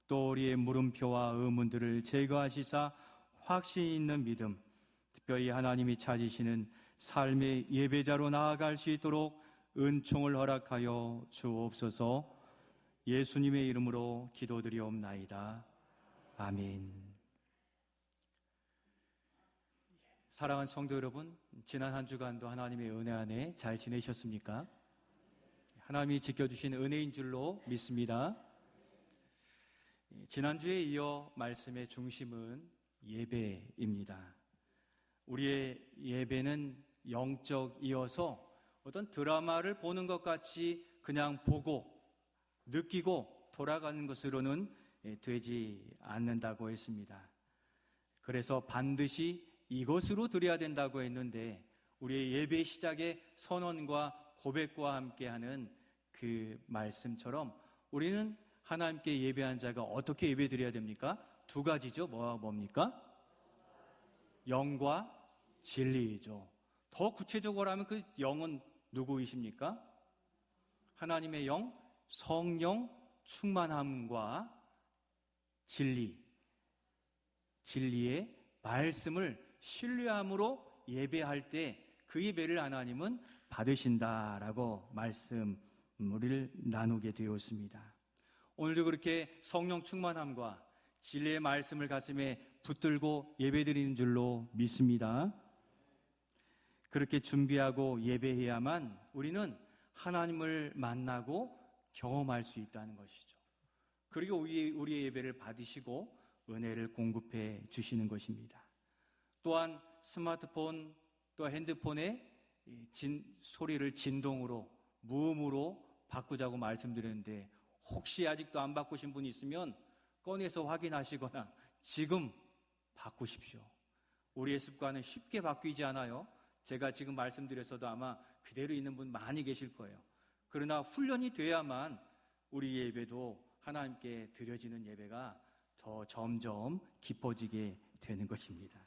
또 우리의 물음표와 의문들을 제거하시사 확신 있는 믿음, 특별히 하나님이 찾으시는 삶의 예배자로 나아갈 수 있도록 은총을 허락하여 주옵소서. 예수님의 이름으로 기도드리옵나이다. 아멘. 사랑하는 성도 여러분, 지난 한 주간도 하나님의 은혜 안에 잘 지내셨습니까? 하나님이 지켜주신 은혜인 줄로 믿습니다. 지난주에 이어 말씀의 중심은 예배입니다. 우리의 예배는 영적이어서 어떤 드라마를 보는 것 같이 그냥 보고 느끼고 돌아가는 것으로는 되지 않는다고 했습니다. 그래서 반드시 이것으로 드려야 된다고 했는데 우리의 예배 시작의 선언과 고백과 함께하는 그 말씀처럼 우리는 하나님께 예배한 자가 어떻게 예배 드려야 됩니까? 두 가지죠. 뭡니까? 영과 진리이죠. 더 구체적으로 하면 그 영은 누구이십니까? 하나님의 영, 성령 충만함과 진리의 말씀을 신뢰함으로 예배할 때 그 예배를 하나님은 받으신다라고 말씀을 나누게 되었습니다. 오늘도 그렇게 성령 충만함과 진리의 말씀을 가슴에 붙들고 예배드리는 줄로 믿습니다. 그렇게 준비하고 예배해야만 우리는 하나님을 만나고 경험할 수 있다는 것이죠. 그리고 우리의 예배를 받으시고 은혜를 공급해 주시는 것입니다. 또한 스마트폰 또 핸드폰의 소리를 진동으로 무음으로 바꾸자고 말씀드렸는데 혹시 아직도 안 바꾸신 분이 있으면 꺼내서 확인하시거나 지금 바꾸십시오. 우리의 습관은 쉽게 바뀌지 않아요. 제가 지금 말씀드렸어도 아마 그대로 있는 분 많이 계실 거예요. 그러나 훈련이 돼야만 우리 예배도 하나님께 드려지는 예배가 더 점점 깊어지게 되는 것입니다.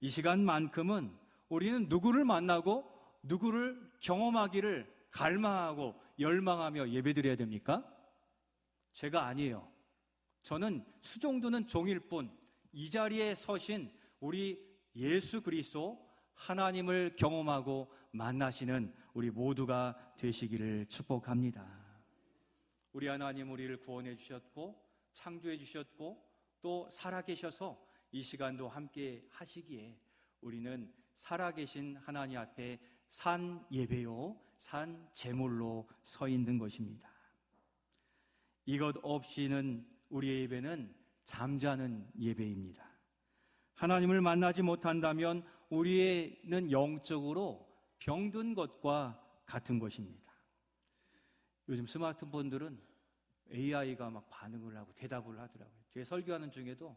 이 시간만큼은 우리는 누구를 만나고 누구를 경험하기를 갈망하고 열망하며 예배드려야 됩니까? 제가 아니에요. 저는 수종드는 종일 뿐 이 자리에 서신 우리 예수 그리스도 하나님을 경험하고 만나시는 우리 모두가 되시기를 축복합니다. 우리 하나님 우리를 구원해 주셨고 창조해 주셨고 또 살아계셔서 이 시간도 함께 하시기에 우리는 살아계신 하나님 앞에 산 예배요 산 제물로 서 있는 것입니다. 이것 없이는 우리의 예배는 잠자는 예배입니다. 하나님을 만나지 못한다면 우리는 영적으로 병든 것과 같은 것입니다. 요즘 스마트폰들은 AI가 막 반응을 하고 대답을 하더라고요. 제 설교하는 중에도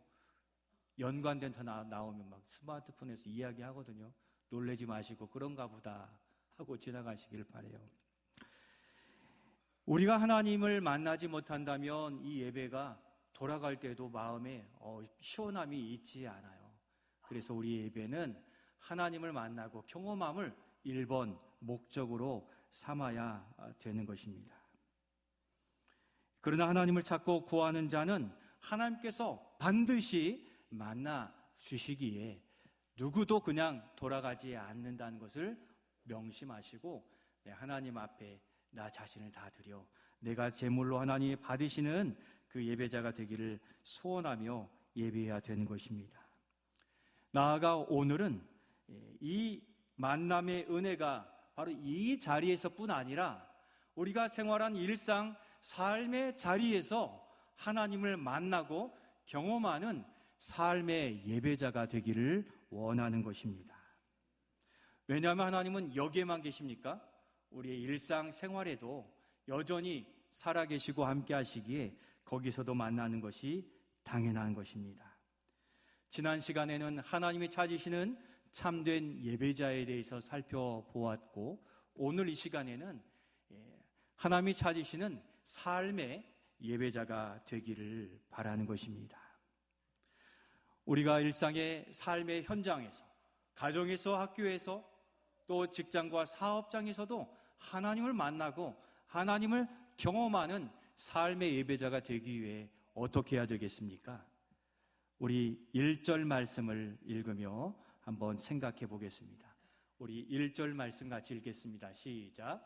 연관된 다 나오면 막 스마트폰에서 이야기하거든요. 놀라지 마시고 그런가 보다 하고 지나가시길 바라요. 우리가 하나님을 만나지 못한다면 이 예배가 돌아갈 때도 마음에 시원함이 있지 않아요. 그래서 우리 예배는 하나님을 만나고 경험함을 1번 목적으로 삼아야 되는 것입니다. 그러나 하나님을 찾고 구하는 자는 하나님께서 반드시 만나 주시기에 누구도 그냥 돌아가지 않는다는 것을 명심하시고 하나님 앞에 나 자신을 다 드려 내가 제물로 하나님이 받으시는 그 예배자가 되기를 소원하며 예배해야 되는 것입니다. 나아가 오늘은 이 만남의 은혜가 바로 이 자리에서뿐 아니라 우리가 생활한 일상 삶의 자리에서 하나님을 만나고 경험하는 삶의 예배자가 되기를 원하는 것입니다. 왜냐하면 하나님은 여기에만 계십니까? 우리의 일상 생활에도 여전히 살아계시고 함께 하시기에 거기서도 만나는 것이 당연한 것입니다. 지난 시간에는 하나님이 찾으시는 참된 예배자에 대해서 살펴보았고 오늘 이 시간에는 하나님이 찾으시는 삶의 예배자가 되기를 바라는 것입니다. 우리가 일상의 삶의 현장에서 가정에서 학교에서 또 직장과 사업장에서도 하나님을 만나고 하나님을 경험하는 삶의 예배자가 되기 위해 어떻게 해야 되겠습니까? 우리 1절 말씀을 읽으며 한번 생각해 보겠습니다. 우리 1절 말씀 같이 읽겠습니다. 시작.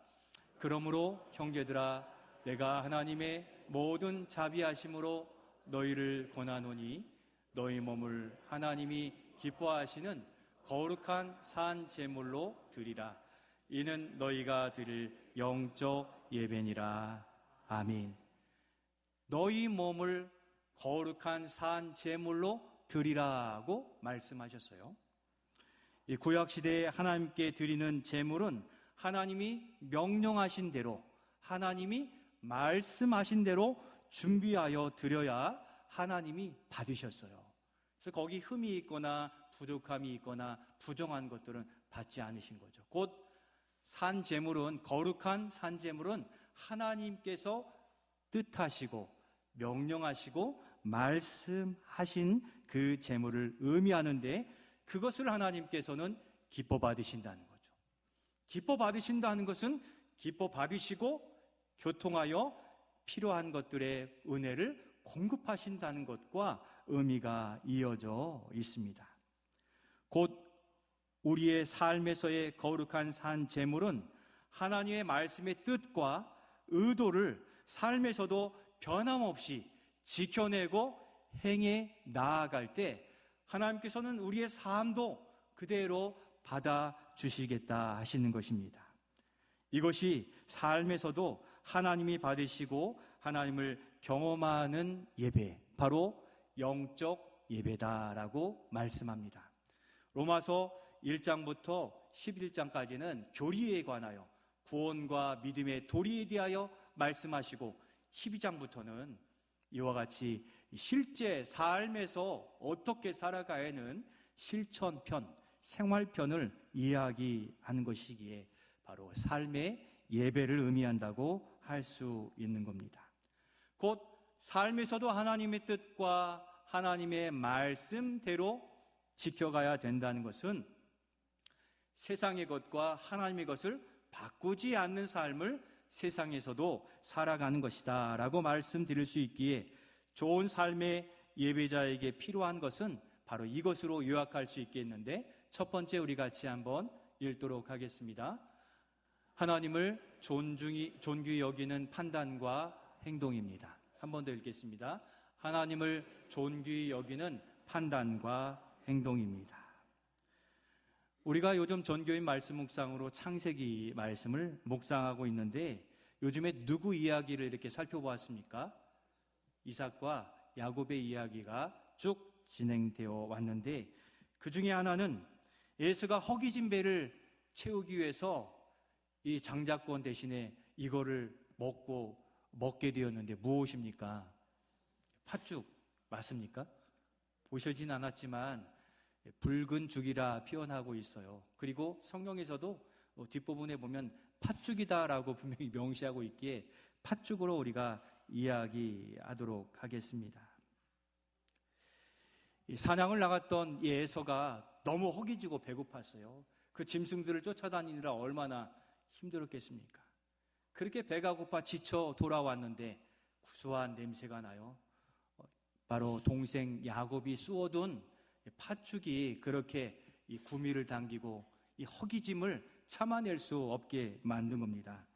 그러므로 형제들아, 내가 하나님의 모든 자비하심으로 너희를 권하노니 너희 몸을 하나님이 기뻐하시는 거룩한 산 제물로 드리라. 이는 너희가 드릴 영적 예배니라. 아멘. 너희 몸을 거룩한 산 제물로 드리라고 말씀하셨어요. 이 구약시대에 하나님께 드리는 제물은 하나님이 명령하신 대로, 하나님이 말씀하신 대로 준비하여 드려야 하나님이 받으셨어요. 그래서 거기 흠이 있거나 부족함이 있거나 부정한 것들은 받지 않으신 거죠. 곧 산제물은, 거룩한 산제물은 하나님께서 뜻하시고 명령하시고 말씀하신 그 제물을 의미하는데, 그것을 하나님께서는 기뻐 받으신다는 거죠. 기뻐 받으신다는 것은 기뻐 받으시고 교통하여 필요한 것들의 은혜를 공급하신다는 것과 의미가 이어져 있습니다. 곧 우리의 삶에서의 거룩한 산 제물은 하나님의 말씀의 뜻과 의도를 삶에서도 변함없이 지켜내고 행해 나아갈 때 하나님께서는 우리의 삶도 그대로 받아주시겠다 하시는 것입니다. 이것이 삶에서도 하나님이 받으시고 하나님을 경험하는 예배, 바로 영적 예배다라고 말씀합니다. 로마서 1장부터 11장까지는 교리에 관하여 구원과 믿음의 도리에 대하여 말씀하시고, 12장부터는 이와 같이 실제 삶에서 어떻게 살아가야 하는 실천편, 생활편을 이야기하는 것이기에 바로 삶의 예배를 의미한다고 할 수 있는 겁니다. 곧 삶에서도 하나님의 뜻과 하나님의 말씀대로 지켜가야 된다는 것은 세상의 것과 하나님의 것을 바꾸지 않는 삶을 세상에서도 살아가는 것이다 라고 말씀드릴 수 있기에, 좋은 삶의 예배자에게 필요한 것은 바로 이것으로 요약할 수 있겠는데, 첫 번째 우리 같이 한번 읽도록 하겠습니다. 하나님을 존귀히 여기는 판단과 행동입니다. 한 번 더 읽겠습니다. 하나님을 존귀히 여기는 판단과 행동입니다. 우리가 요즘 전교인 말씀 묵상으로 창세기 말씀을 묵상하고 있는데, 요즘에 누구 이야기를 이렇게 살펴보았습니까? 이삭과 야곱의 이야기가 쭉 진행되어 왔는데, 그 중에 하나는 에서가 허기진 배를 채우기 위해서 이 장자권 대신에 이거를 먹게 되었는데 무엇입니까? 팥죽 맞습니까? 보시진 않았지만 붉은 죽이라 표현하고 있어요. 그리고 성경에서도 뒷부분에 보면 팥죽이다라고 분명히 명시하고 있기에 팥죽으로 우리가 이야기하도록 하겠습니다. 이 사냥을 나갔던 이 에서가 너무 허기지고 배고팠어요. 그 짐승들을 쫓아다니느라 얼마나 힘들었겠습니까? 그렇게 배가 고파 지쳐 돌아왔는데 구수한 냄새가 나요. 바로 동생 야곱이 쑤어둔 팥죽이 그렇게 이 구미를 당기고 이 허기짐을 참아낼 수 없게 만든 겁니다.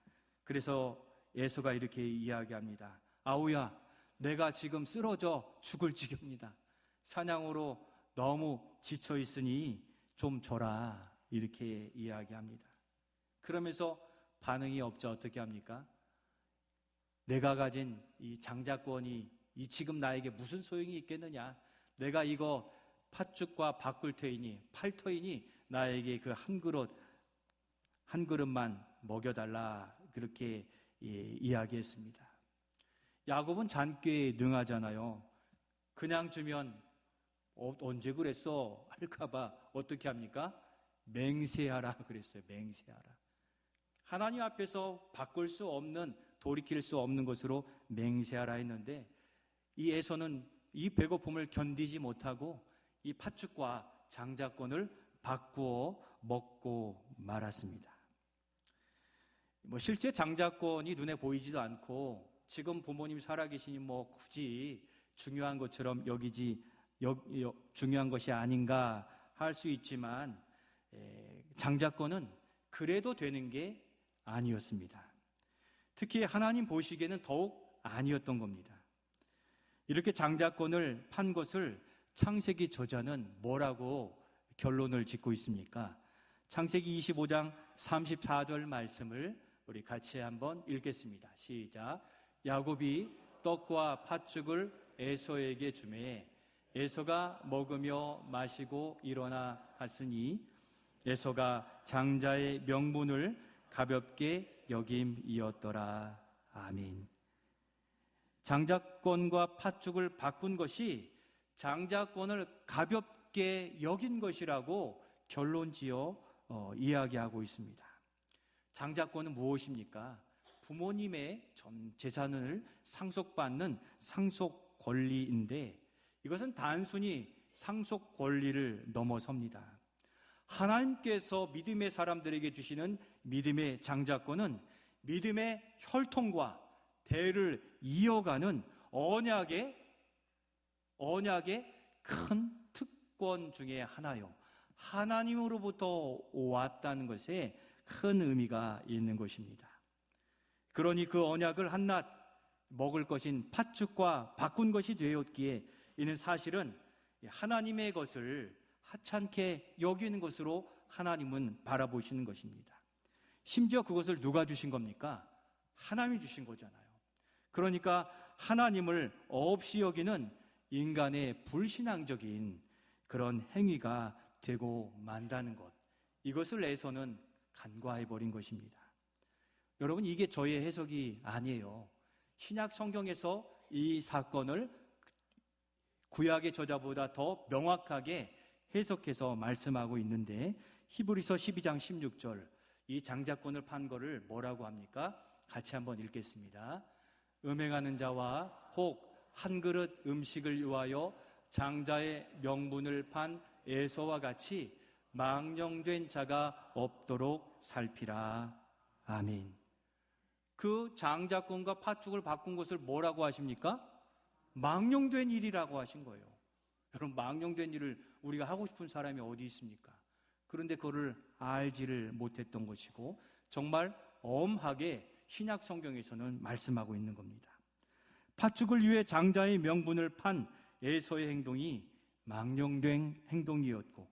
그래서 에서가 이렇게 이야기합니다. 아우야, 내가 지금 쓰러져 죽을 지경이다. 사냥으로 너무 지쳐 있으니 좀 줘라. 이렇게 이야기합니다. 그러면서 반응이 없자 어떻게 합니까? 내가 가진 이 장자권이 이 지금 나에게 무슨 소용이 있겠느냐? 내가 이거 팥죽과 바꿀터이니 팔터이니 나에게 그 한 그릇만 먹여달라. 그렇게 이야기했습니다. 야곱은 잔꾀에 능하잖아요. 그냥 주면 언제 그랬어? 할까봐 어떻게 합니까? 맹세하라 그랬어요. 맹세하라. 하나님 앞에서 바꿀 수 없는, 돌이킬 수 없는 것으로 맹세하라 했는데, 이 에서는 이 배고픔을 견디지 못하고 이 팥죽과 장자권을 바꾸어 먹고 말았습니다. 실제 장자권이 눈에 보이지도 않고 지금 부모님 살아계시니 뭐 굳이 중요한 것처럼 중요한 것이 아닌가 할 수 있지만 장자권은 그래도 되는 게 아니었습니다. 특히 하나님 보시기에는 더욱 아니었던 겁니다. 이렇게 장자권을 판 것을 창세기 저자는 뭐라고 결론을 짓고 있습니까? 창세기 25장 34절 말씀을 우리 같이 한번 읽겠습니다. 시작. 야곱이 떡과 팥죽을 에서에게 주매 에서가 먹으며 마시고 일어나 갔으니 에서가 장자의 명분을 가볍게 여김이었더라. 아멘. 장자권과 팥죽을 바꾼 것이 장자권을 가볍게 여긴 것이라고 결론지어 이야기하고 있습니다. 장자권은 무엇입니까? 부모님의 전 재산을 상속받는 상속 권리인데 이것은 단순히 상속 권리를 넘어섭니다. 하나님께서 믿음의 사람들에게 주시는 믿음의 장자권은 믿음의 혈통과 대를 이어가는 언약의 큰 특권 중에 하나요. 하나님으로부터 왔다는 것에 큰 의미가 있는 것입니다. 그러니 그 언약을 한낱 먹을 것인 팥죽과 바꾼 것이 되었기에 이는 사실은 하나님의 것을 하찮게 여기는 것으로 하나님은 바라보시는 것입니다. 심지어 그것을 누가 주신 겁니까? 하나님이 주신 거잖아요. 그러니까 하나님을 없이 여기는 인간의 불신앙적인 그런 행위가 되고 만다는 것, 이것을 에서는 간과해버린 것입니다. 여러분, 이게 저의 해석이 아니에요. 신약 성경에서 이 사건을 구약의 저자보다 더 명확하게 해석해서 말씀하고 있는데 히브리서 12장 16절, 이 장자권을 판 거를 뭐라고 합니까? 같이 한번 읽겠습니다. 음행하는 자와 혹 한 그릇 음식을 위하여 장자의 명분을 판 에서와 같이 망령된 자가 없도록 살피라. 아멘. 그 장자권과 팥죽을 바꾼 것을 뭐라고 하십니까? 망령된 일이라고 하신 거예요. 여러분, 망령된 일을 우리가 하고 싶은 사람이 어디 있습니까? 그런데 그거를 알지를 못했던 것이고 정말 엄하게 신약 성경에서는 말씀하고 있는 겁니다. 팥죽을 위해 장자의 명분을 판 에서의 행동이 망령된 행동이었고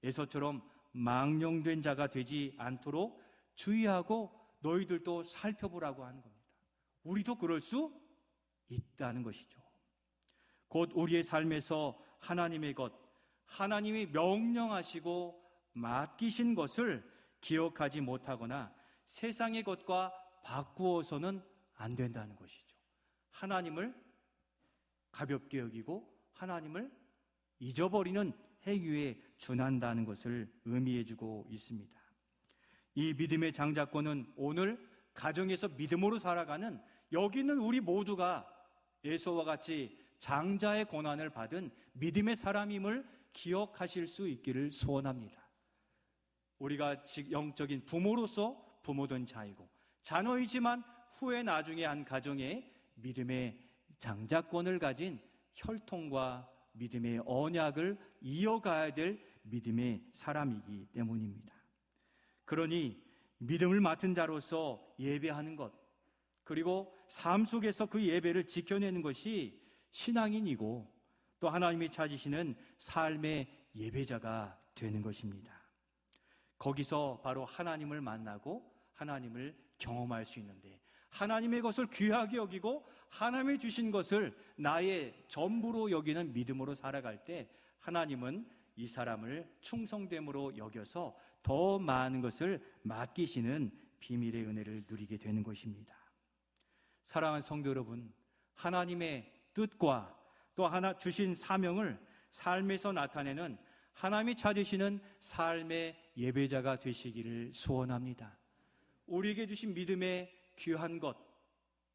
에서처럼 망령된 자가 되지 않도록 주의하고 너희들도 살펴보라고 하는 겁니다. 우리도 그럴 수 있다는 것이죠. 곧 우리의 삶에서 하나님의 것, 하나님이 명령하시고 맡기신 것을 기억하지 못하거나 세상의 것과 바꾸어서는 안 된다는 것이죠. 하나님을 가볍게 여기고 하나님을 잊어버리는 행위에 준한다는 것을 의미해주고 있습니다. 이 믿음의 장자권은 오늘 가정에서 믿음으로 살아가는 여기 있는 우리 모두가 에서와 같이 장자의 권한을 받은 믿음의 사람임을 기억하실 수 있기를 소원합니다. 우리가 영적인 부모로서 부모된 자이고 자녀이지만 후에 나중에 한 가정에 믿음의 장자권을 가진 혈통과 믿음의 언약을 이어가야 될 믿음의 사람이기 때문입니다. 그러니 믿음을 맡은 자로서 예배하는 것, 그리고 삶 속에서 그 예배를 지켜내는 것이 신앙인이고 또 하나님이 찾으시는 삶의 예배자가 되는 것입니다. 거기서 바로 하나님을 만나고 하나님을 경험할 수 있는데 하나님의 것을 귀하게 여기고 하나님이 주신 것을 나의 전부로 여기는 믿음으로 살아갈 때 하나님은 이 사람을 충성됨으로 여겨서 더 많은 것을 맡기시는 비밀의 은혜를 누리게 되는 것입니다. 사랑하는 성도 여러분, 하나님의 뜻과 또 하나 주신 사명을 삶에서 나타내는 하나님이 찾으시는 삶의 예배자가 되시기를 소원합니다. 우리에게 주신 믿음의 귀한 것,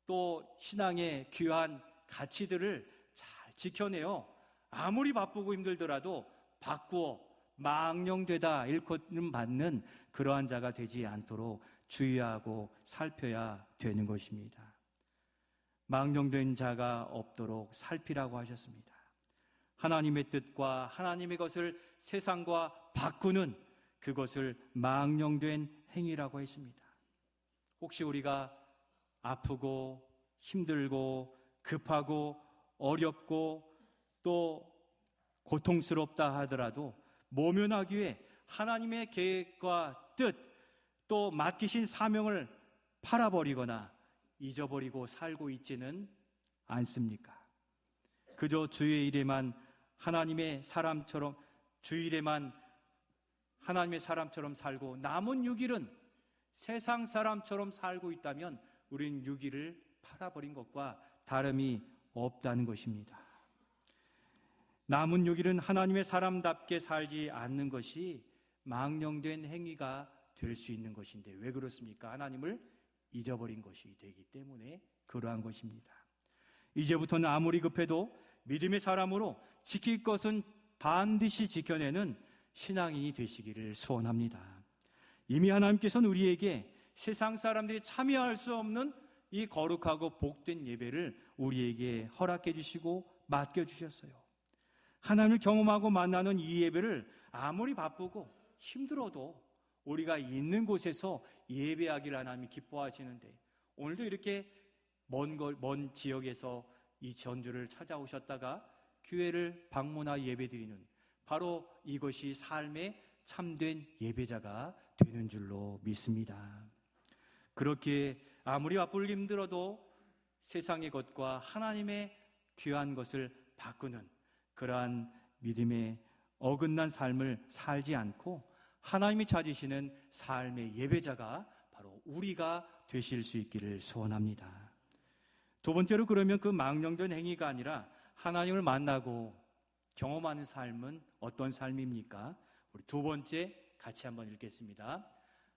또 신앙의 귀한 가치들을 잘 지켜내어 아무리 바쁘고 힘들더라도 바꾸어 망령되다 일컫는 받는 그러한 자가 되지 않도록 주의하고 살펴야 되는 것입니다. 망령된 자가 없도록 살피라고 하셨습니다. 하나님의 뜻과 하나님의 것을 세상과 바꾸는 그것을 망령된 행위라고 했습니다. 혹시 우리가 아프고 힘들고 급하고 어렵고 또 고통스럽다 하더라도 모면하기 위해 하나님의 계획과 뜻, 또 맡기신 사명을 팔아버리거나 잊어버리고 살고 있지는 않습니까? 그저 주의 일에만 하나님의 사람처럼 살고 남은 6일은 세상 사람처럼 살고 있다면 우리는 6일을 팔아버린 것과 다름이 없다는 것입니다. 남은 6일은 하나님의 사람답게 살지 않는 것이 망령된 행위가 될 수 있는 것인데 왜 그렇습니까? 하나님을 잊어버린 것이 되기 때문에 그러한 것입니다. 이제부터는 아무리 급해도 믿음의 사람으로 지킬 것은 반드시 지켜내는 신앙인이 되시기를 소원합니다. 이미 하나님께서는 우리에게 세상 사람들이 참여할 수 없는 이 거룩하고 복된 예배를 우리에게 허락해 주시고 맡겨 주셨어요. 하나님을 경험하고 만나는 이 예배를 아무리 바쁘고 힘들어도 우리가 있는 곳에서 예배하기를 하나님이 기뻐하시는데 오늘도 이렇게 먼 지역에서 이 전주를 찾아오셨다가 교회를 방문하 예배드리는 바로 이것이 삶의 참된 예배자가 되는 줄로 믿습니다. 그렇게 아무리 바쁘고 힘들어도 세상의 것과 하나님의 귀한 것을 바꾸는 그러한 믿음의 어긋난 삶을 살지 않고 하나님이 찾으시는 삶의 예배자가 바로 우리가 되실 수 있기를 소원합니다. 두 번째로 그러면 그 망령된 행위가 아니라 하나님을 만나고 경험하는 삶은 어떤 삶입니까? 우리 두 번째 같이 한번 읽겠습니다.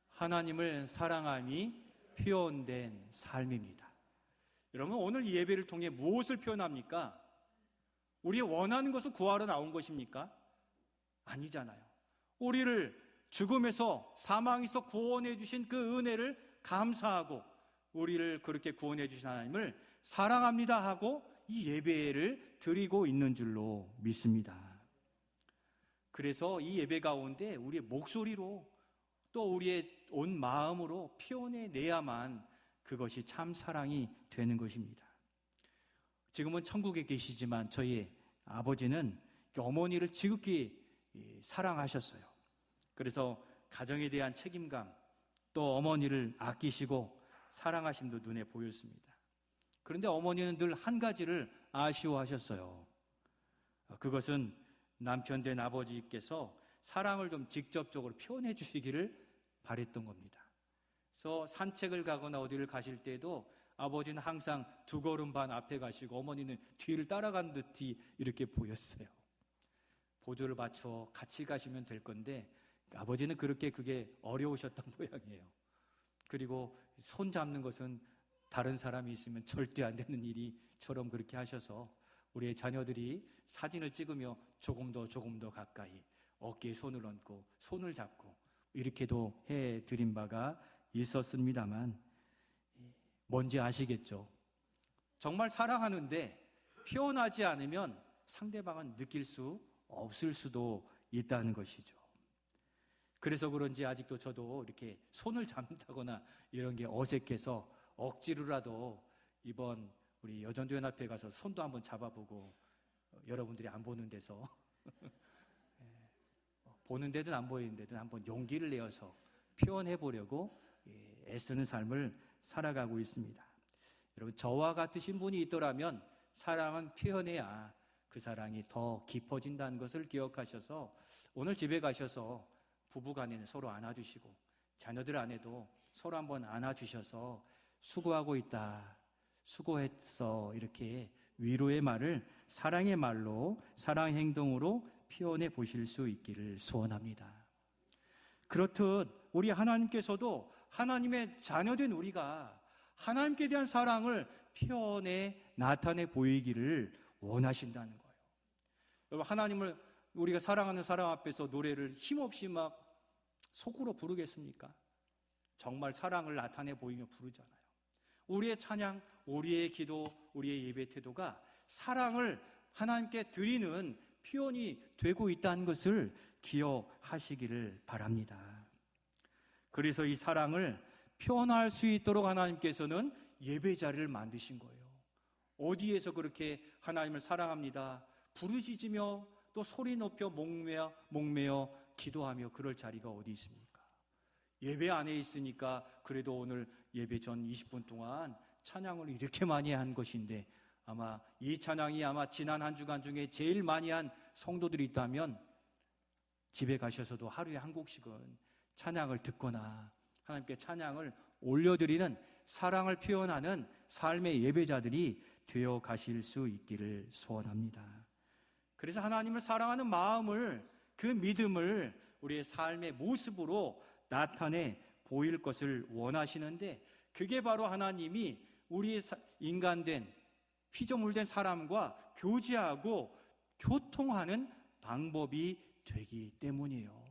하나님을 사랑함이 표현된 삶입니다. 여러분 오늘 이 예배를 통해 무엇을 표현합니까? 우리의 원하는 것을 구하러 나온 것입니까? 아니잖아요. 우리를 죽음에서 사망에서 구원해 주신 그 은혜를 감사하고 우리를 그렇게 구원해 주신 하나님을 사랑합니다 하고 이 예배를 드리고 있는 줄로 믿습니다. 그래서 이 예배 가운데 우리의 목소리로 또 우리의 온 마음으로 표현해내야만 그것이 참 사랑이 되는 것입니다. 지금은 천국에 계시지만 저희 아버지는 어머니를 지극히 사랑하셨어요. 그래서 가정에 대한 책임감 또 어머니를 아끼시고 사랑하심도 눈에 보였습니다. 그런데 어머니는 늘 한 가지를 아쉬워하셨어요. 그것은 남편 된 아버지께서 사랑을 좀 직접적으로 표현해 주시기를 바랬던 겁니다. 그래서 산책을 가거나 어디를 가실 때도 아버지는 항상 2걸음 반 앞에 가시고 어머니는 뒤를 따라간 듯이 이렇게 보였어요. 보조를 맞춰 같이 가시면 될 건데 아버지는 그게 어려우셨던 모양이에요. 그리고 손 잡는 것은 다른 사람이 있으면 절대 안 되는 일이처럼 그렇게 하셔서 우리의 자녀들이 사진을 찍으며 조금 더 가까이 어깨에 손을 얹고 손을 잡고 이렇게도 해드린 바가 있었습니다만 뭔지 아시겠죠? 정말 사랑하는데 표현하지 않으면 상대방은 느낄 수 없을 수도 있다는 것이죠. 그래서 그런지 아직도 저도 이렇게 손을 잡는다거나 이런 게 어색해서 억지로라도 이번 우리 여전도연합회 가서 손도 한번 잡아보고 여러분들이 안 보는 데서 보는 데든 안 보이는 데든 한번 용기를 내어서 표현해 보려고 애쓰는 삶을 살아가고 있습니다. 여러분 저와 같으신 분이 있더라면 사랑은 표현해야 그 사랑이 더 깊어진다는 것을 기억하셔서 오늘 집에 가셔서 부부간에는 서로 안아주시고 자녀들 안에도 서로 한번 안아주셔서 수고하고 있다, 수고했어 이렇게 위로의 말을 사랑의 말로 사랑 행동으로 표현해 보실 수 있기를 소원합니다. 그렇듯 우리 하나님께서도 하나님의 자녀된 우리가 하나님께 대한 사랑을 표현해 나타내 보이기를 원하신다는 거예요. 여러분 하나님을 우리가 사랑하는 사람 앞에서 노래를 힘없이 막 속으로 부르겠습니까? 정말 사랑을 나타내 보이며 부르잖아요. 우리의 찬양, 우리의 기도, 우리의 예배 태도가 사랑을 하나님께 드리는 표현이 되고 있다는 것을 기억하시기를 바랍니다. 그래서 이 사랑을 표현할 수 있도록 하나님께서는 예배 자리를 만드신 거예요. 어디에서 그렇게 하나님을 사랑합니다, 부르짖으며 또 소리 높여 목매어 기도하며 그럴 자리가 어디 있습니까? 예배 안에 있으니까 그래도 오늘 예배 전 20분 동안 찬양을 이렇게 많이 한 것인데, 아마 이 찬양이 아마 지난 한 주간 중에 제일 많이 한 성도들이 있다면 집에 가셔서도 하루에 한 곡씩은 찬양을 듣거나 하나님께 찬양을 올려드리는, 사랑을 표현하는 삶의 예배자들이 되어 가실 수 있기를 소원합니다. 그래서 하나님을 사랑하는 마음을, 그 믿음을 우리의 삶의 모습으로 나타내 보일 것을 원하시는데, 그게 바로 하나님이 우리의 인간된 피조물된 사람과 교제하고 교통하는 방법이 되기 때문이에요.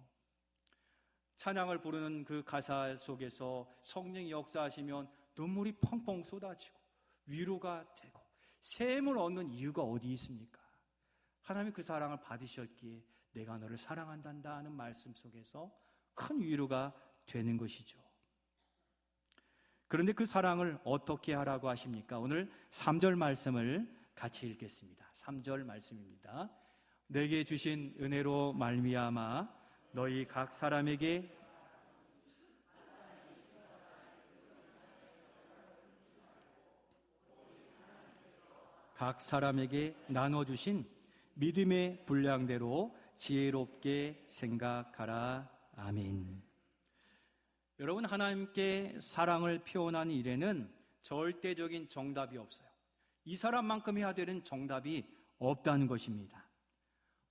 찬양을 부르는 그 가사 속에서 성령이 역사하시면 눈물이 펑펑 쏟아지고 위로가 되고 샘을 얻는 이유가 어디 있습니까? 하나님이 그 사랑을 받으셨기에 내가 너를 사랑한단다 하는 말씀 속에서 큰 위로가 되는 것이죠. 그런데 그 사랑을 어떻게 하라고 하십니까? 오늘 3절 말씀을 같이 읽겠습니다. 3절 말씀입니다. 내게 주신 은혜로 말미암아 너희 각 사람에게 나눠주신 믿음의 분량대로 지혜롭게 생각하라. 아멘. 여러분, 하나님께 사랑을 표현하는 일에는 절대적인 정답이 없어요. 이 사람만큼 해야 되는 정답이 없다는 것입니다.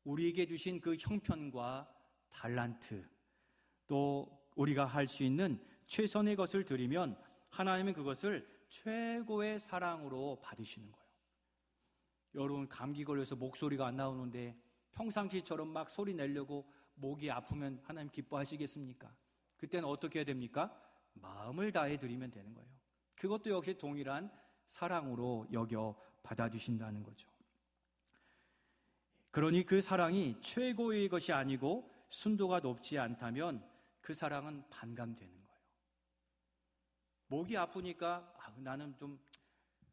우리에게 주신 그 형편과 달란트, 또 우리가 할 수 있는 최선의 것을 드리면 하나님은 그것을 최고의 사랑으로 받으시는 거예요. 여러분, 감기 걸려서 목소리가 안 나오는데 평상시처럼 막 소리 내려고 목이 아프면 하나님 기뻐하시겠습니까? 그때는 어떻게 해야 됩니까? 마음을 다해 드리면 되는 거예요. 그것도 역시 동일한 사랑으로 여겨 받아주신다는 거죠. 그러니 그 사랑이 최고의 것이 아니고 순도가 높지 않다면 그 사랑은 반감되는 거예요. 목이 아프니까 나는 좀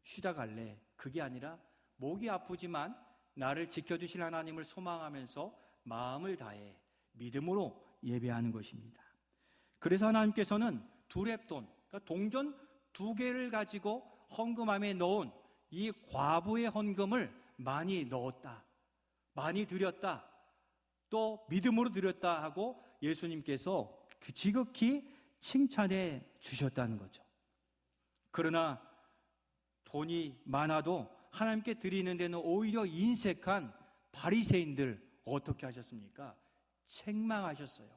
쉬다 갈래. 그게 아니라 목이 아프지만 나를 지켜주실 하나님을 소망하면서 마음을 다해 믿음으로 예배하는 것입니다. 그래서 하나님께서는 두렙돈, 그러니까 동전 2개를 가지고 헌금함에 넣은 이 과부의 헌금을 많이 넣었다, 많이 드렸다, 또 믿음으로 드렸다 하고 예수님께서 지극히 칭찬해 주셨다는 거죠. 그러나 돈이 많아도 하나님께 드리는 데는 오히려 인색한 바리새인들 어떻게 하셨습니까? 책망하셨어요.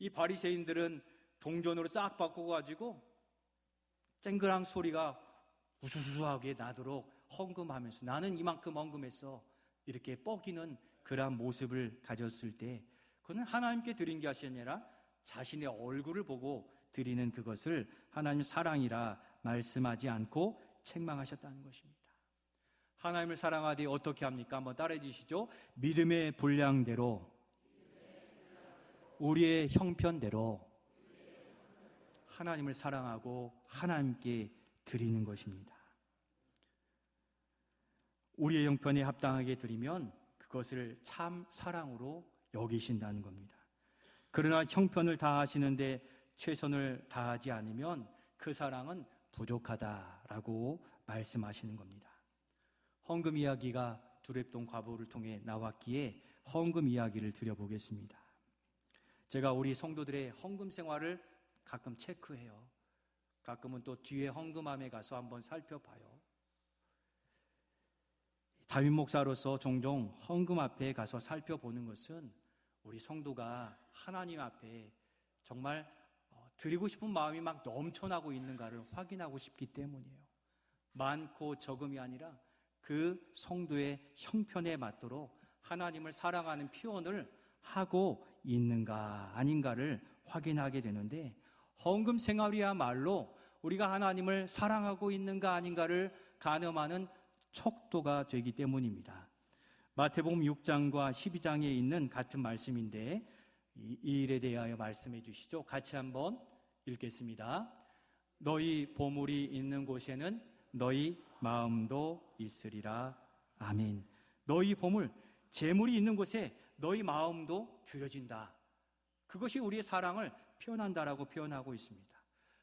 이 바리새인들은 동전으로 싹 바꿔가지고 쨍그랑 소리가 우수수하게 나도록 헌금하면서 나는 이만큼 헌금했어, 이렇게 뻐기는 그러한 모습을 가졌을 때 그것은 하나님께 드린 것이 아니라 자신의 얼굴을 보고 드리는 그것을 하나님 사랑이라 말씀하지 않고 책망하셨다는 것입니다. 하나님을 사랑하되 어떻게 합니까? 한번 따라해 주시죠. 믿음의 분량대로, 우리의 형편대로 하나님을 사랑하고 하나님께 드리는 것입니다. 우리의 형편에 합당하게 드리면 그것을 참 사랑으로 여기신다는 겁니다. 그러나 형편을 다하시는데 최선을 다하지 않으면 그 사랑은 부족하다라고 말씀하시는 겁니다. 헌금 이야기가 두렙돈 과부를 통해 나왔기에 헌금 이야기를 드려보겠습니다. 제가 우리 성도들의 헌금 생활을 가끔 체크해요. 가끔은 또 뒤에 헌금함에 가서 한번 살펴봐요. 담임 목사로서 종종 헌금 앞에 가서 살펴보는 것은 우리 성도가 하나님 앞에 정말 드리고 싶은 마음이 막 넘쳐나고 있는가를 확인하고 싶기 때문이에요. 많고 적음이 아니라 그 성도의 형편에 맞도록 하나님을 사랑하는 표현을 하고 있는가 아닌가를 확인하게 되는데, 헌금 생활이야말로 우리가 하나님을 사랑하고 있는가 아닌가를 가늠하는 척도가 되기 때문입니다. 마태복음 6장과 12장에 있는 같은 말씀인데 이 일에 대하여 말씀해 주시죠. 같이 한번 읽겠습니다. 너희 보물이 있는 곳에는 너희 마음도 있으리라. 아멘. 너희 보물, 재물이 있는 곳에 너희 마음도 드려진다. 그것이 우리의 사랑을 표현한다라고 표현하고 있습니다.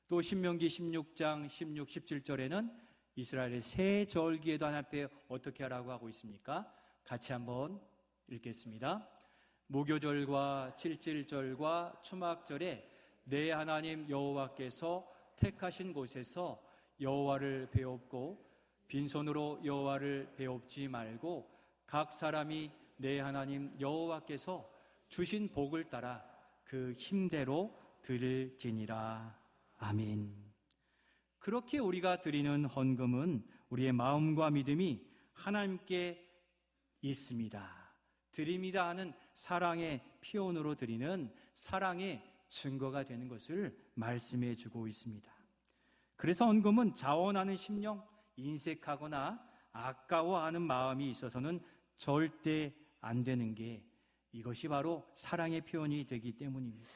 또 신명기 16장 16, 17절에는 이스라엘의 새 절기에도 하나님 앞에 어떻게 하라고 하고 있습니까? 같이 한번 읽겠습니다. 무교절과 칠칠절과 추막절에 내 하나님 여호와께서 택하신 곳에서 여호와를 배웁고 빈손으로 여호와를 배웁지 말고 각 사람이 내 하나님 여호와께서 주신 복을 따라 그 힘대로 드릴지니라. 아멘. 그렇게 우리가 드리는 헌금은 우리의 마음과 믿음이 하나님께 있습니다. 드립니다 하는 사랑의 표현으로 드리는 사랑의 증거가 되는 것을 말씀해 주고 있습니다. 그래서 헌금은 자원하는 심령, 인색하거나 아까워하는 마음이 있어서는 절대 안 되는 게 이것이 바로 사랑의 표현이 되기 때문입니다.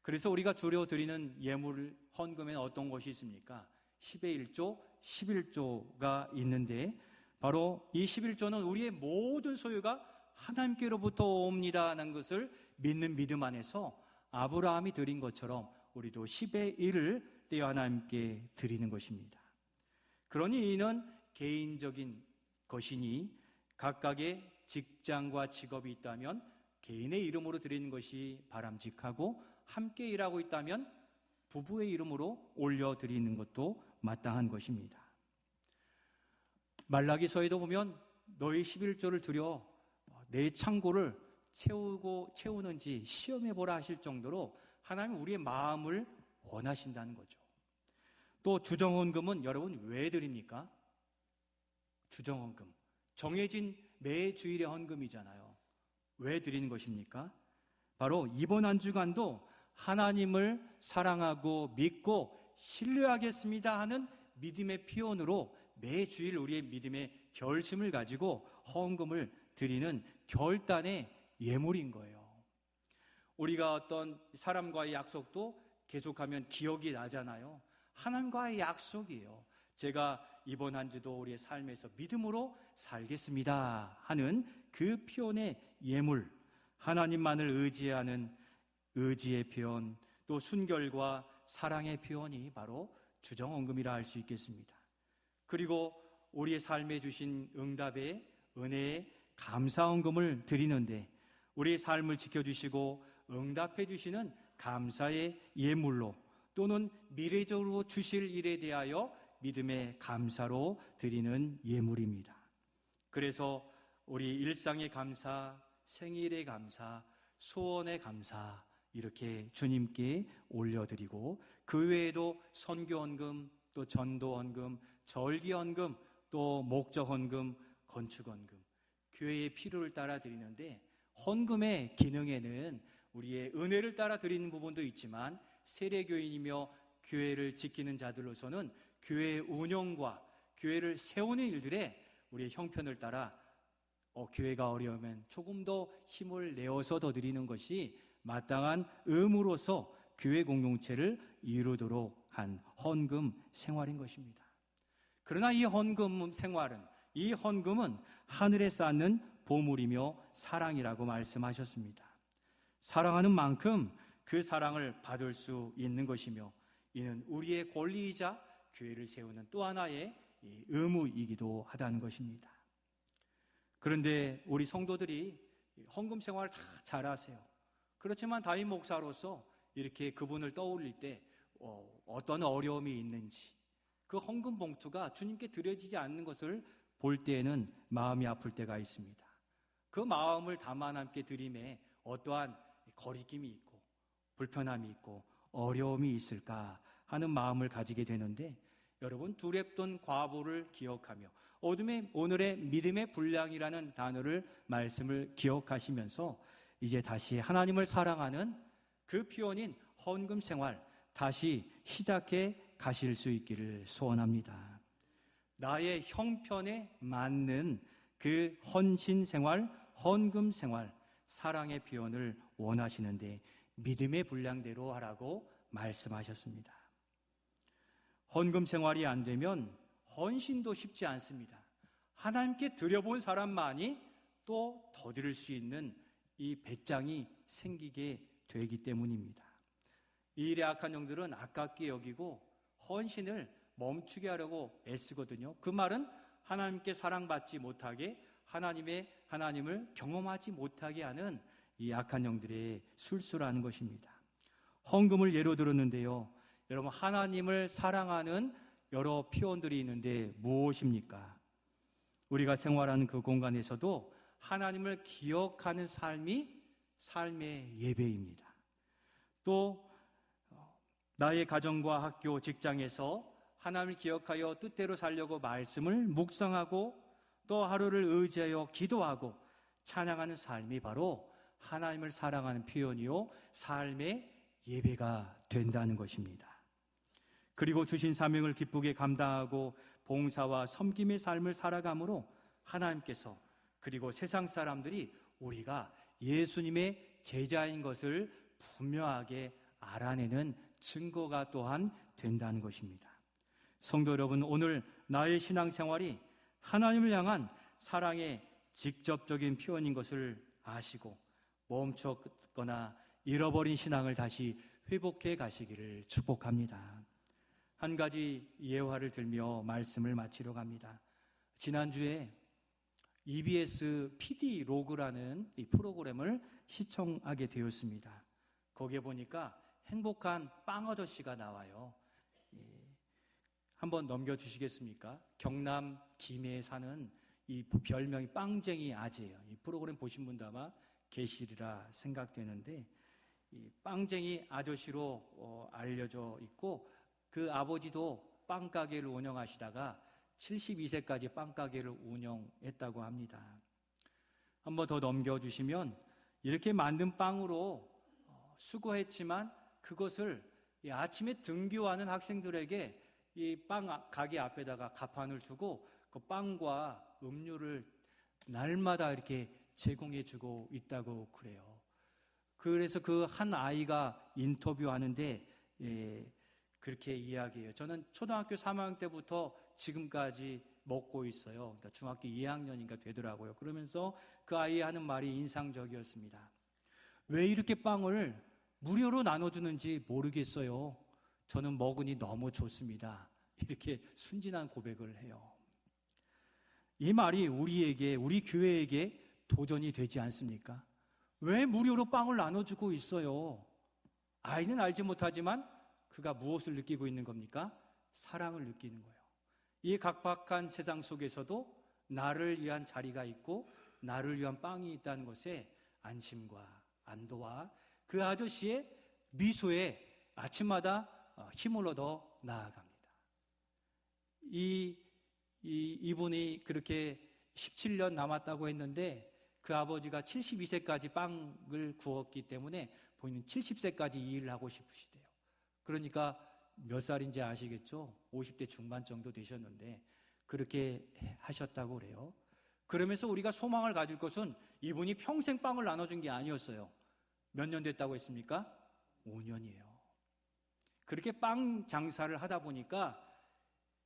그래서 우리가 주로 드리는 예물 헌금에는 어떤 것이 있습니까? 10의 1조, 11조가 있는데 바로 이 11조는 우리의 모든 소유가 하나님께로부터 옵니다라는 것을 믿는 믿음 안에서 아브라함이 드린 것처럼 우리도 10의 1을 떼어 하나님께 드리는 것입니다. 그러니 이는 개인적인 것이니 각각의 직장과 직업이 있다면 개인의 이름으로 드리는 것이 바람직하고 함께 일하고 있다면 부부의 이름으로 올려드리는 것도 마땅한 것입니다. 말라기서에도 보면 너희 11조를 드려 내 창고를 채우는지 시험해보라 하실 정도로 하나님은 우리의 마음을 원하신다는 거죠. 또 주정헌금은 여러분 왜 드립니까? 주정헌금, 정해진 매 주일의 헌금이잖아요. 왜 드리는 것입니까? 바로 이번 한 주간도 하나님을 사랑하고 믿고 신뢰하겠습니다 하는 믿음의 표현으로 매 주일 우리의 믿음의 결심을 가지고 헌금을 드리는 결단의 예물인 거예요. 우리가 어떤 사람과의 약속도 계속하면 기억이 나잖아요. 하나님과의 약속이에요. 제가 이번 한 주도 우리의 삶에서 믿음으로 살겠습니다 하는 그 표현의 예물, 하나님만을 의지하는 의지의 표현, 또 순결과 사랑의 표현이 바로 주정헌금이라 할 수 있겠습니다. 그리고 우리의 삶에 주신 응답의 은혜의 감사헌금을 드리는데 우리의 삶을 지켜주시고 응답해 주시는 감사의 예물로 또는 미래적으로 주실 일에 대하여 믿음의 감사로 드리는 예물입니다. 그래서 우리 일상의 감사, 생일의 감사, 소원의 감사 이렇게 주님께 올려드리고 그 외에도 선교헌금, 또 전도헌금, 절기헌금, 또 목적헌금, 건축헌금 교회의 필요를 따라 드리는데 헌금의 기능에는 우리의 은혜를 따라 드리는 부분도 있지만 세례교인이며 교회를 지키는 자들로서는 교회의 운영과 교회를 세우는 일들에 우리의 형편을 따라 교회가 어려우면 조금 더 힘을 내어서 더 드리는 것이 마땅한 의무로서 교회 공동체를 이루도록 한 헌금 생활인 것입니다. 그러나 이 헌금 생활은, 이 헌금은 하늘에 쌓는 보물이며 사랑이라고 말씀하셨습니다. 사랑하는 만큼 그 사랑을 받을 수 있는 것이며 이는 우리의 권리이자 교회를 세우는 또 하나의 의무이기도 하다는 것입니다. 그런데 우리 성도들이 헌금 생활을 다 잘하세요. 그렇지만 담임 목사로서 이렇게 그분을 떠올릴 때 어떤 어려움이 있는지, 그 헌금 봉투가 주님께 드려지지 않는 것을 볼 때에는 마음이 아플 때가 있습니다. 그 마음을 담아 함께 드림에 어떠한 거리낌이 있고 불편함이 있고 어려움이 있을까 하는 마음을 가지게 되는데 여러분 두렙돈 과부를 기억하며 오늘의 믿음의 분량이라는 단어를 말씀을 기억하시면서 이제 다시 하나님을 사랑하는 그 표현인 헌금 생활 다시 시작해 가실 수 있기를 소원합니다. 나의 형편에 맞는 그 헌신 생활, 헌금 생활, 사랑의 표현을 원하시는데 믿음의 분량대로 하라고 말씀하셨습니다. 헌금 생활이 안 되면 헌신도 쉽지 않습니다. 하나님께 드려본 사람만이 또 더 드릴 수 있는 이 배짱이 생기게 되기 때문입니다. 이 일의 악한 영들은 아깝게 여기고 헌신을 멈추게 하려고 애쓰거든요. 그 말은 하나님께 사랑받지 못하게, 하나님을 경험하지 못하게 하는 이 악한 영들의 술수라는 것입니다. 헌금을 예로 들었는데요. 여러분, 하나님을 사랑하는 여러 표현들이 있는데 무엇입니까? 우리가 생활하는 그 공간에서도 하나님을 기억하는 삶이 삶의 예배입니다. 또 나의 가정과 학교, 직장에서 하나님을 기억하여 뜻대로 살려고 말씀을 묵상하고 또 하루를 의지하여 기도하고 찬양하는 삶이 바로 하나님을 사랑하는 표현이요 삶의 예배가 된다는 것입니다. 그리고 주신 사명을 기쁘게 감당하고 봉사와 섬김의 삶을 살아감으로 하나님께서 그리고 세상 사람들이 우리가 예수님의 제자인 것을 분명하게 알아내는 증거가 또한 된다는 것입니다. 성도 여러분, 오늘 나의 신앙생활이 하나님을 향한 사랑의 직접적인 표현인 것을 아시고 멈췄거나 잃어버린 신앙을 다시 회복해 가시기를 축복합니다. 한 가지 예화를 들며 말씀을 마치러 갑니다. 지난주에 EBS PD 로그라는 이 프로그램을 시청하게 되었습니다. 거기에 보니까 행복한 빵 아저씨가 나와요. 한번 넘겨주시겠습니까? 경남 김해에 사는 이 별명이 빵쟁이 아재예요. 이 프로그램 보신 분도 아마 계시리라 생각되는데 이 빵쟁이 아저씨로 알려져 있고 그 아버지도 빵가게를 운영하시다가 72세까지 빵가게를 운영했다고 합니다. 한번 더 넘겨주시면 이렇게 만든 빵으로 수고했지만 그것을 아침에 등교하는 학생들에게 이 빵 가게 앞에다가 가판을 두고 그 빵과 음료를 날마다 이렇게 제공해주고 있다고 그래요. 그래서 그 한 아이가 인터뷰하는데 그렇게 이야기해요. 저는 초등학교 3학년 때부터 지금까지 먹고 있어요. 그러니까 중학교 2학년인가 되더라고요. 그러면서 그 아이 하는 말이 인상적이었습니다. 왜 이렇게 빵을 무료로 나눠주는지 모르겠어요. 저는 먹으니 너무 좋습니다. 이렇게 순진한 고백을 해요. 이 말이 우리에게, 우리 교회에게 도전이 되지 않습니까? 왜 무료로 빵을 나눠주고 있어요? 아이는 알지 못하지만 그가 무엇을 느끼고 있는 겁니까? 사랑을 느끼는 거예요. 이 각박한 세상 속에서도 나를 위한 자리가 있고 나를 위한 빵이 있다는 것에 안심과 안도와 그 아저씨의 미소에 아침마다 힘을 얻어 나아갑니다. 이분이 그렇게 17년 남았다고 했는데 그 아버지가 72세까지 빵을 구웠기 때문에 본인은 70세까지 이 일을 하고 싶으시대요. 그러니까 몇 살인지 아시겠죠? 50대 중반 정도 되셨는데 그렇게 하셨다고 그래요. 그러면서 우리가 소망을 가질 것은 이분이 평생 빵을 나눠준 게 아니었어요. 몇 년 됐다고 했습니까? 5년이에요. 그렇게 빵 장사를 하다 보니까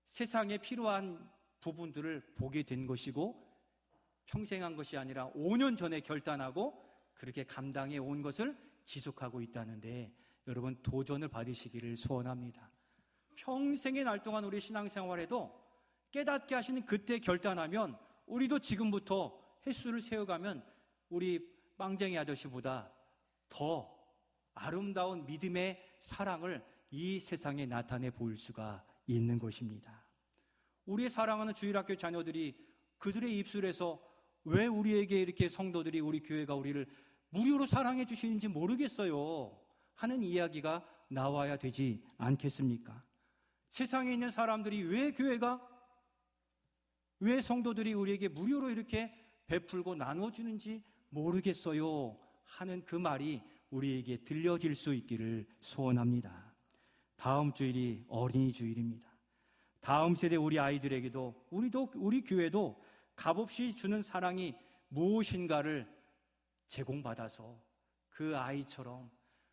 세상에 필요한 부분들을 보게 된 것이고 평생 한 것이 아니라 5년 전에 결단하고 그렇게 감당해 온 것을 지속하고 있다는데 여러분 도전을 받으시기를 소원합니다. 평생의 날 동안 우리 신앙생활에도 깨닫게 하시는 그때 결단하면 우리도 지금부터 횟수를 세워가면 우리 빵쟁이 아저씨보다 더 아름다운 믿음의 사랑을 이 세상에 나타내 보일 수가 있는 것입니다. 우리의 사랑하는 주일학교 자녀들이 그들의 입술에서 왜 우리에게 이렇게 성도들이 우리 교회가 우리를 무료로 사랑해 주시는지 모르겠어요 하는 이야기가 나와야 되지 않겠습니까? 세상에 있는 사람들이 왜 성도들이 우리에게 무료로 이렇게 베풀고 나눠주는지 모르겠어요 하는 그 말이 우리에게 들려질 수 있기를 소원합니다. 다음 주일이 어린이 주일입니다. 다음 세대 우리 아이들에게도 우리 교회도 값없이 주는 사랑이 무엇인가를 제공받아서 그 아이처럼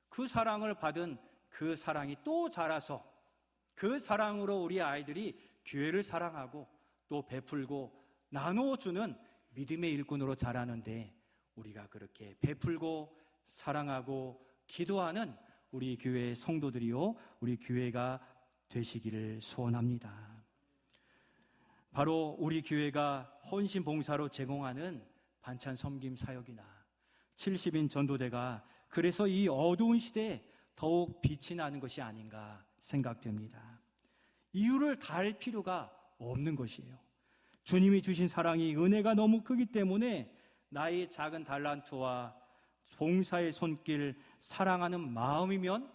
그 사랑을 받은 그 사랑이 또 자라서 그 사랑으로 우리 아이들이 교회를 사랑하고 또 베풀고 나눠주는 믿음의 일꾼으로 자라는데, 우리가 그렇게 베풀고 사랑하고 기도하는 우리 교회 성도들이요, 우리 교회가 되시기를 소원합니다. 바로 우리 교회가 헌신 봉사로 제공하는 반찬 섬김 사역이나 70인 전도대가 그래서 이 어두운 시대에 더욱 빛이 나는 것이 아닌가 생각됩니다. 이유를 달 필요가 없는 것이에요. 주님이 주신 사랑이, 은혜가 너무 크기 때문에 나의 작은 달란트와 봉사의 손길, 사랑하는 마음이면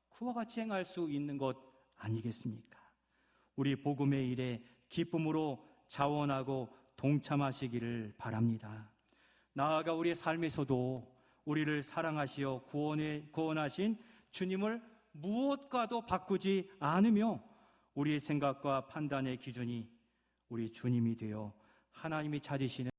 그와 같이 행할 수 있는 것 아니겠습니까? 우리 복음의 일에 기쁨으로 자원하고 동참하시기를 바랍니다. 나아가 우리의 삶에서도 우리를 사랑하시어 구원하신 주님을 무엇과도 바꾸지 않으며 우리의 생각과 판단의 기준이 우리 주님이 되어 하나님이 찾으시는